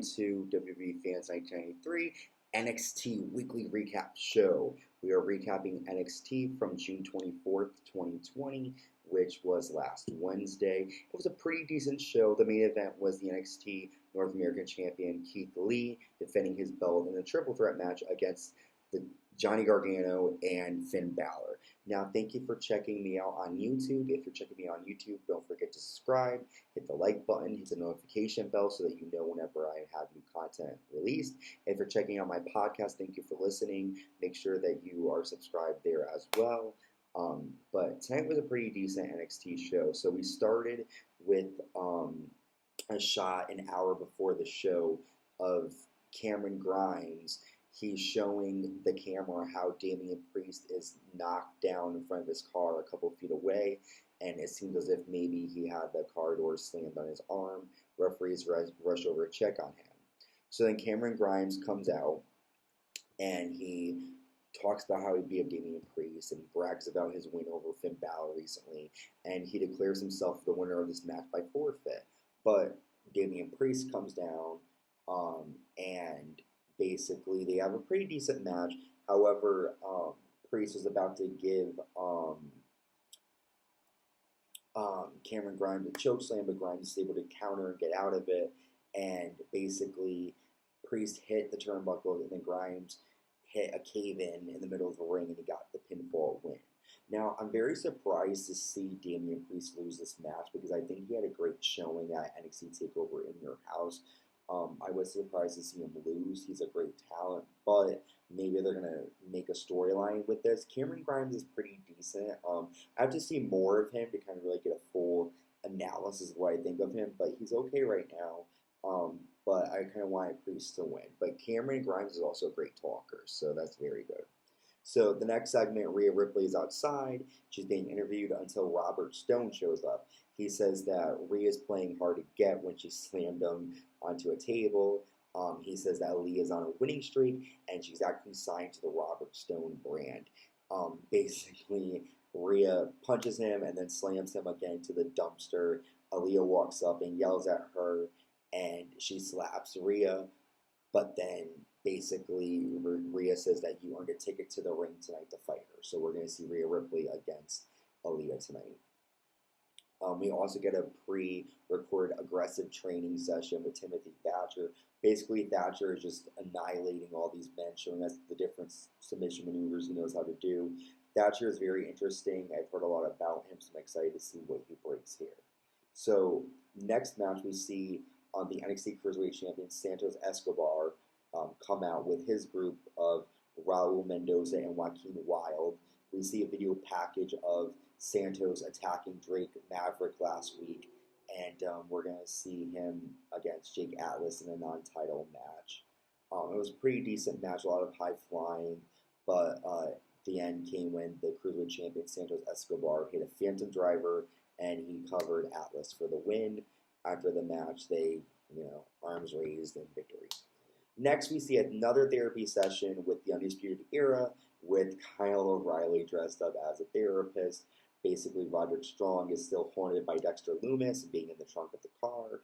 into WWE Fans 1993 NXT Weekly Recap Show. We are recapping NXT from June 24th, 2020, which was last Wednesday. It was a pretty decent show. The main event was the NXT North American Champion Keith Lee defending his belt in a triple threat match against Johnny Gargano and Finn Balor. Now, thank you for checking me out on YouTube. If you're checking me on YouTube, don't forget to subscribe, hit the like button, hit the notification bell so that you know whenever I have new content released. If you're checking out my podcast, thank you for listening. Make sure that you are subscribed there as well. But tonight was a pretty decent NXT show. So we started with a shot an hour before the show of Cameron Grimes. He's showing the camera how Damien Priest is knocked down in front of his car a couple feet away, and it seems as if maybe he had the car door slammed on his arm. Referees rush over to check on him. So then Cameron Grimes comes out, and he talks about how he beat up Damien Priest and brags about his win over Finn Balor recently, and he declares himself the winner of this match by forfeit. But Damien Priest comes down, and basically they have a pretty decent match. However, Priest was about to give Cameron Grimes a chokeslam, but Grimes is able to counter and get out of it. And basically, Priest hit the turnbuckle, and then Grimes hit a cave-in the middle of the ring, and he got the pinfall win. Now, I'm very surprised to see Damien Priest lose this match because I think he had a great showing at NXT TakeOver in Your House. I was surprised to see him lose. He's a great talent, but maybe they're going to make a storyline with this. Cameron Grimes is pretty decent. I have to see more of him to kind of really get a full analysis of what I think of him, but he's okay right now. But I kind of want Priest to win. But Cameron Grimes is also a great talker, so that's very good. So the next segment, Rhea Ripley is outside. She's being interviewed until Robert Stone shows up. He says that Rhea is playing hard to get when she slammed him onto a table. He says that Lee is on a winning streak, and she's actually signed to the Robert Stone brand. Basically, Rhea punches him and then slams him again to the dumpster. Aaliyah walks up and yells at her, and she slaps Rhea. But then, basically, Rhea says that you earned a ticket to the ring tonight to fight her. So we're going to see Rhea Ripley against Aaliyah tonight. We also get a pre-recorded aggressive training session with Timothy Thatcher. Basically, Thatcher is just annihilating all these men, showing us the different submission maneuvers he knows how to do. Thatcher is very interesting. I've heard a lot about him, so I'm excited to see what he breaks here. So, next match we see the NXT Cruiserweight Champion Santos Escobar come out with his group of Raul Mendoza and Joaquin Wilde. We see a video package of Santos attacking Drake Maverick last week, and we're going to see him against Jake Atlas in a non-title match. It was a pretty decent match, a lot of high flying, but the end came when the Cruiserweight Champion Santos Escobar hit a Phantom Driver, and he covered Atlas for the win. After the match, they, arms raised in victory. Next, we see another therapy session with the Undisputed Era, with Kyle O'Reilly dressed up as a therapist. Basically, Roderick Strong is still haunted by Dexter Lumis being in the trunk of the car.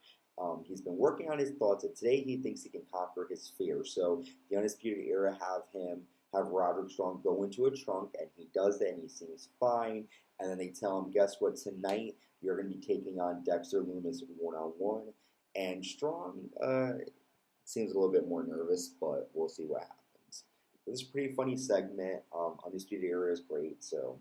He's been working on his thoughts, and today he thinks he can conquer his fear. So the Undisputed Era have Roderick Strong go into a trunk, and he does that, and he seems fine. And then they tell him, guess what, tonight you're going to be taking on Dexter Lumis one-on-one. And Strong seems a little bit more nervous, but we'll see what happens. This is a pretty funny segment. Undisputed Era is great, so.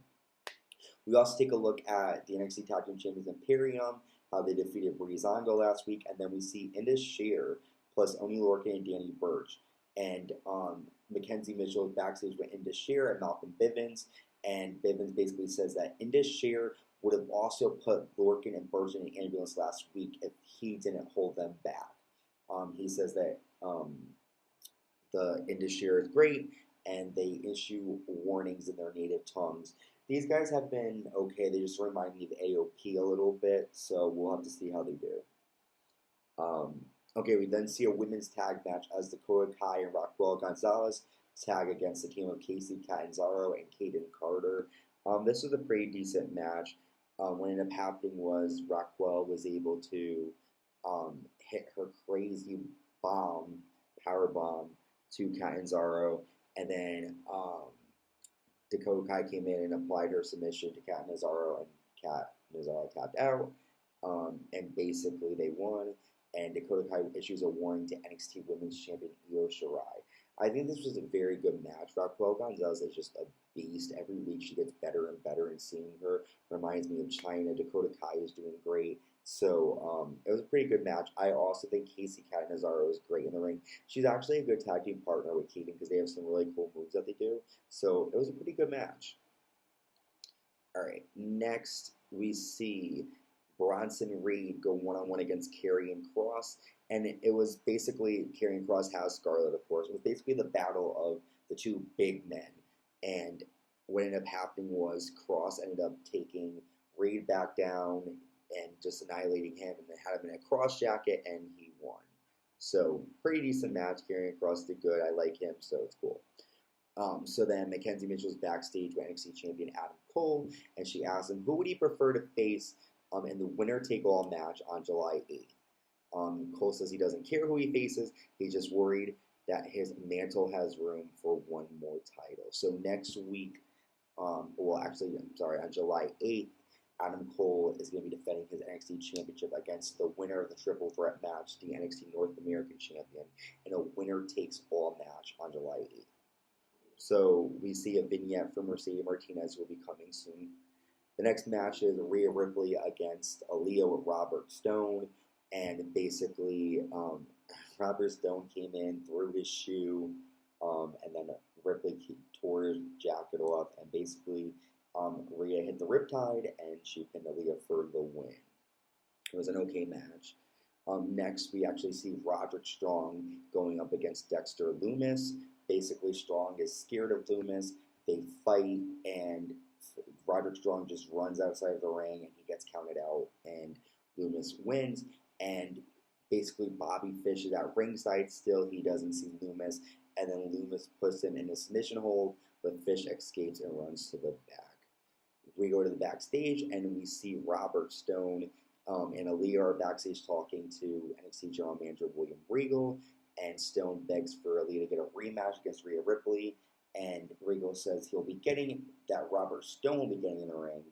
We also take a look at the NXT Talking Champions Imperium, how they defeated Breezango last week, and then we see Indus Sher plus Oni Lorcan and Danny Burch. And Mackenzie Mitchell is backstage with Indus Sher and Malcolm Bivens, and Bivens basically says that Indus Sher would have also put Lorcan and Burch in an ambulance last week if he didn't hold them back. He says that the Indus Sher is great, and they issue warnings in their native tongues. These guys have been okay. They just remind me of AOP a little bit, so we'll have to see how they do. Okay, we then see a women's tag match as Dakota, Kai, and Raquel Gonzalez tag against the team of Kacy, Catanzaro, and Kayden Carter. This was a pretty decent match. What ended up happening was Raquel was able to hit her crazy power bomb to Catanzaro, and then Dakota Kai came in and applied her submission to Catanzaro, and Catanzaro tapped out, and basically they won. And Dakota Kai issues a warning to NXT Women's Champion Io Shirai. I think this was a very good match. Raquel Gonzalez is just a beast. Every week she gets better and better, and seeing her reminds me of China. Dakota Kai is doing great. So it was a pretty good match. I also think Kacy Catanzaro is great in the ring. She's actually a good tag team partner with Kayden because they have some really cool moves that they do. So it was a pretty good match. All right, next we see Bronson Reed go one-on-one against Karrion Cross, and it was basically, Karrion Cross has Scarlett, of course. It was basically the battle of the two big men, and what ended up happening was Cross ended up taking Reed back down and just annihilating him, and they had him in a cross jacket, and he won. So, pretty decent match. Karrion Cross did good. I like him, so it's cool. So then Mackenzie Mitchell's backstage with NXT Champion Adam Cole, and she asked him, who would he prefer to face in the winner-take-all match on July 8th. Cole says he doesn't care who he faces. He's just worried that his mantle has room for one more title. So next week, on July 8th, Adam Cole is going to be defending his NXT Championship against the winner of the triple threat match, the NXT North American Champion, in a winner-takes-all match on July 8th. So we see a vignette from Mercedes Martinez who will be coming soon. The next match is Rhea Ripley against Aaliyah with Robert Stone, and basically Robert Stone came in, threw his shoe, and then Ripley tore his jacket off, and basically Rhea hit the riptide, and she pinned Aaliyah for the win. It was an okay match. Next, we actually see Roderick Strong going up against Dexter Lumis. Basically, Strong is scared of Lumis. They fight, and Roderick Strong just runs outside of the ring, and he gets counted out, and Lumis wins. And basically, Bobby Fish is at ringside still. He doesn't see Lumis, and then Lumis puts him in a submission hold, but Fish escapes and runs to the back. We go to the backstage, and we see Robert Stone and Aaliyah are backstage talking to NXT General Manager William Regal, and Stone begs for Aaliyah to get a rematch against Rhea Ripley, and Regal says that Robert Stone will be getting in the ring,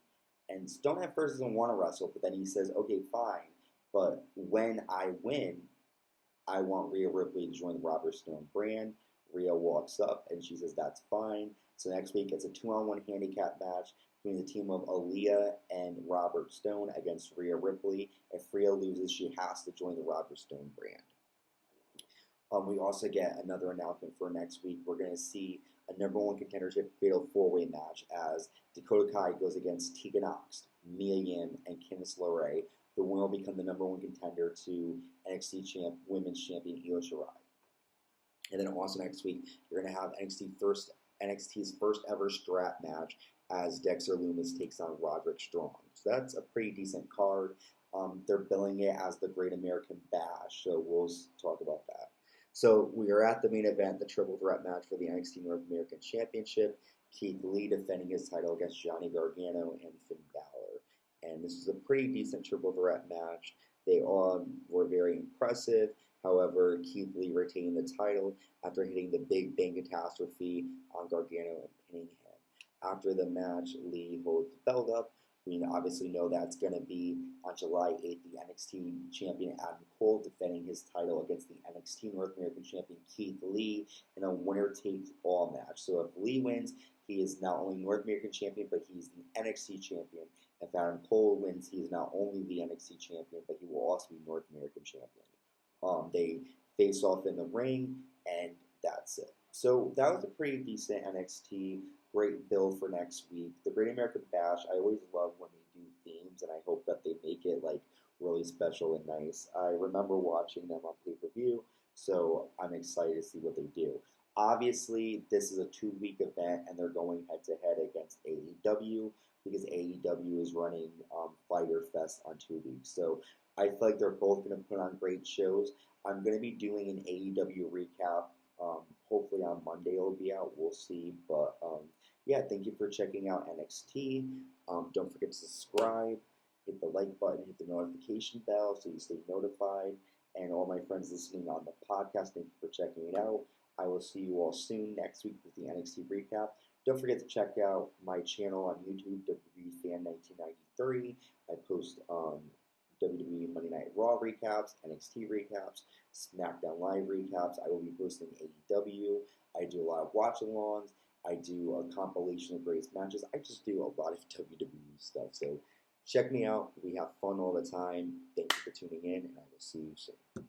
and Stone at first doesn't want to wrestle, but then he says, okay, fine, but when I win, I want Rhea Ripley to join the Robert Stone brand. Rhea walks up, and she says that's fine. So next week, it's a 2-on-1 handicap match between the team of Aaliyah and Robert Stone against Rhea Ripley. If Rhea loses, she has to join the Robert Stone brand. We also get another announcement for next week. We're going to see a number one contendership fatal four-way match as Dakota Kai goes against Tegan Nox, Mia Yim, and Candice LeRae. The winner will become the number one contender to NXT Women's Champion Io Shirai. And then also next week, you're going to have NXT's first ever strap match as Dexter Lumis takes on Roderick Strong. So that's a pretty decent card. They're billing it as the Great American Bash, so we'll talk about that. So we are at the main event, the triple threat match for the NXT North American Championship. Keith Lee defending his title against Johnny Gargano and Finn Balor. And this was a pretty decent triple threat match. They all were very impressive. However, Keith Lee retained the title after hitting the Big Bang Catastrophe on Gargano and pinning him. After the match, Lee holds the belt up. We obviously know that's going to be on July 8th, the NXT Champion Adam Cole defending his title against the NXT North American Champion Keith Lee in a winner-takes-all match. So if Lee wins, he is not only North American Champion, but he's the NXT Champion. If Adam Cole wins, he is not only the NXT Champion, but he will also be North American Champion. They face off in the ring, and that's it. So that was a pretty decent NXT. Great build for next week. The Great American Bash, I always love when they do themes, and I hope that they make it like really special and nice. I remember watching them on pay-per-view, so I'm excited to see what they do. Obviously, this is a 2-week event, and they're going head-to-head against AEW because AEW is running Fyter Fest on 2 weeks. So I feel like they're both going to put on great shows. I'm going to be doing an AEW recap. Hopefully on Monday it'll be out. We'll see. But yeah, thank you for checking out NXT. Don't forget to subscribe, hit the like button, hit the notification bell so you stay notified. and all my friends listening on the podcast, thank you for checking it out. I will see you all soon next week with the NXT recap. Don't forget to check out my channel on YouTube, WWE Fan 1993. I post WWE Monday Night Raw recaps, NXT recaps, SmackDown Live recaps. I will be posting AEW. I do a lot of watch-alongs. I do a compilation of greatest matches. I just do a lot of WWE stuff. So check me out. We have fun all the time. Thank you for tuning in, and I will see you soon.